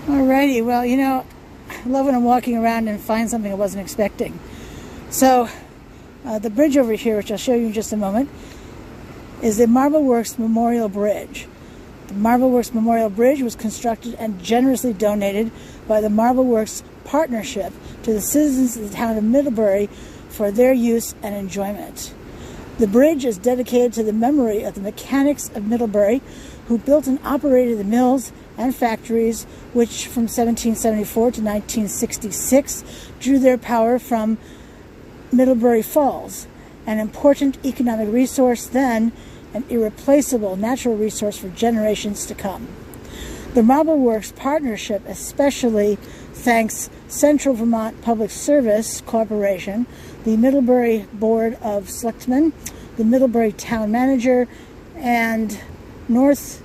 Alrighty, well, you know, I love when I'm walking around and find something I wasn't expecting. So, the bridge over here, which I'll show you in just a moment, is the Marble Works Memorial Bridge. The Marble Works Memorial Bridge was constructed and generously donated by the Marble Works Partnership to the citizens of the town of Middlebury for their use and enjoyment. The bridge is dedicated to the memory of the mechanics of Middlebury who built and operated the mills and factories which from 1774 to 1966 drew their power from Middlebury Falls, an important economic resource then, an irreplaceable natural resource for generations to come. The Marble Works Partnership especially thanks Central Vermont Public Service Corporation, the Middlebury Board of Selectmen, the Middlebury Town Manager, and North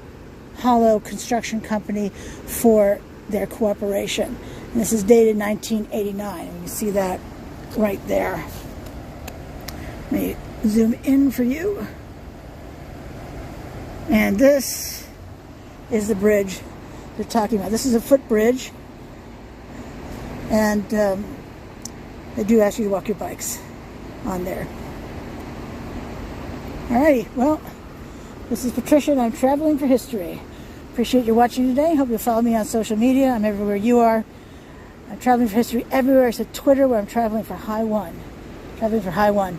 Hollow Construction Company for their cooperation. And this is dated 1989. You can see that right there. Let me zoom in for you. And this is the bridge they're talking about. This is a footbridge, and they do ask you to walk your bikes on there. Alrighty, well, this is Patricia and I'm traveling for history. Appreciate you watching today. Hope you'll follow me on social media. I'm everywhere you are. I'm traveling for history everywhere except Twitter, where I'm traveling for High One. Traveling for High One.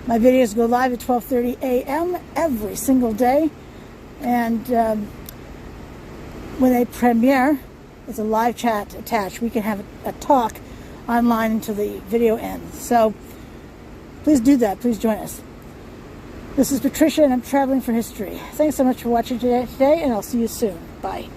My videos go live at 12:30 a.m. every single day. And when they premiere, there's a live chat attached. We can have a talk online until the video ends. So please do that. Please join us. This is Patricia, and I'm traveling for history. Thanks so much for watching today, and I'll see you soon. Bye.